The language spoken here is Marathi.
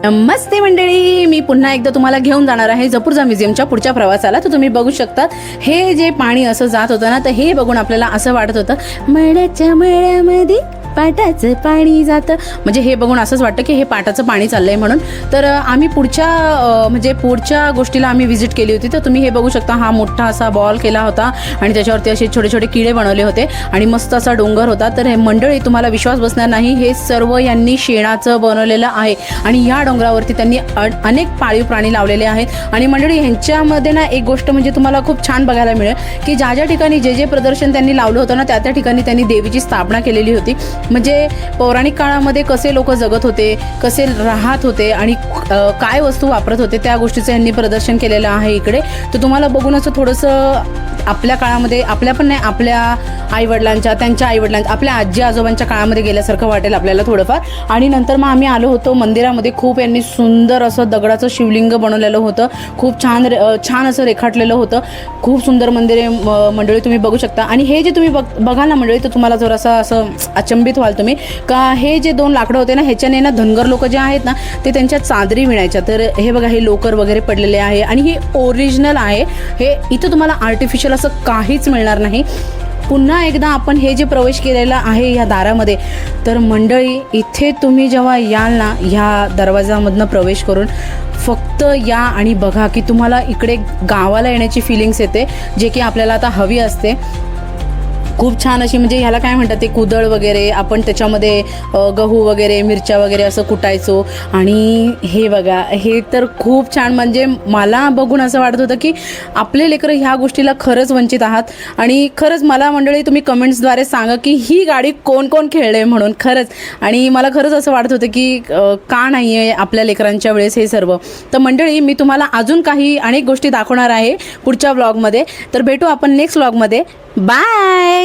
नमस्ते मंडळी, मी पुन्हा एकदा तुम्हाला घेऊन जाणार आहे जपूरजा म्युझियमच्या पुढच्या प्रवासाला. तर तुम्ही बघू शकता हे जे पाणी असं जात होतं ना, तर हे बघून आपल्याला असं वाटत होतं मळ्याच्या मळ्यामध्ये पाटाचं पाणी जातं. म्हणजे हे बघून असंच वाटतं की हे पाटाचं पाणी चाललंय म्हणून. तर आम्ही पुढच्या गोष्टीला आम्ही व्हिजिट केली होती. तर तुम्ही हे बघू शकता, हा मोठा असा बॉल केला होता आणि त्याच्यावरती असे छोटे छोटे किडे बनवले होते आणि मस्त असा डोंगर होता. तर हे मंडळी, तुम्हाला विश्वास बसणार नाही, हे सर्व यांनी शेणाचं बनवलेलं आहे आणि या डोंगरावरती त्यांनी अनेक पाळीव प्राणी लावलेले आहेत. आणि मंडळी, ह्यांच्यामध्ये ना एक गोष्ट म्हणजे तुम्हाला खूप छान बघायला मिळेल की ज्या ज्या ठिकाणी जे प्रदर्शन त्यांनी लावलं होतं ना, त्या त्या ठिकाणी त्यांनी देवीची स्थापना केलेली होती. म्हणजे पौराणिक काळामध्ये कसे लोक जगत होते, कसे राहत होते आणि काय वस्तू वापरत होते, त्या गोष्टीचं यांनी प्रदर्शन केलेलं आहे इकडे. तर तुम्हाला बघून असं थोडंसं आपल्या काळामध्ये, आपल्या पण नाही, आपल्या आईवडिलांच्या, त्यांच्या आईवडिलांच्या, आपल्या आजी आजोबांच्या काळामध्ये गेल्यासारखं वाटेल आपल्याला थोडंफार. आणि नंतर मग आम्ही आलो होतो मंदिरामध्ये. खूप यांनी सुंदर असं दगडाचं शिवलिंग बनवलेलं होतं, खूप छान असं रेखाटलेलं होतं. खूप सुंदर मंदिर आहे मंडळी, तुम्ही बघू शकता. आणि हे जे तुम्ही बघाल ना मंडळी, तर तुम्हाला जरासं असं अचंबित व्हाल तुम्ही का हे जे दोन लाकडं होते ना, ह्याच्याने ना धनगर लोक जे आहेत ना, ते त्यांच्या चादरी विणायच्या. तर हे बघा, हे लोकर वगैरे पडलेले आहे आणि हे ओरिजिनल आहे. हे इथं तुम्हाला आर्टिफिशियल असं काहीच मिळणार नाही. पुन्हा एकदा आपण हे जे प्रवेश केलेला आहे ह्या दारामध्ये, तर मंडळी इथे तुम्ही जेव्हा याल ना, ह्या दरवाजामधनं प्रवेश करून फक्त या आणि बघा की तुम्हाला इकडे गावाला येण्याची फिलिंग्स येते, जे की आपल्याला आता हवी असते. खूप छान अशी, म्हणजे ह्याला काय म्हणतात ते, कुदळ वगैरे आपण त्याच्यामध्ये गहू वगैरे, मिरच्या वगैरे असं कुटायचो. आणि हे बघा, हे तर खूप छान, म्हणजे मला बघून असं वाटत होतं की आपले लेकरं ह्या गोष्टीला खरंच वंचित आहात. आणि खरंच मला मंडळी तुम्ही कमेंट्सद्वारे सांगा की ही गाडी कोण कोण खेळले म्हणून. खरंच, आणि मला खरंच असं वाटत होतं की का नाही आहे आपल्या लेकरांच्या वेळेस हे सर्व. तर मंडळी, मी तुम्हाला अजून काही अनेक गोष्टी दाखवणार आहे पुढच्या व्लॉगमध्ये. तर भेटू आपण नेक्स्ट व्लॉगमध्ये. बाय.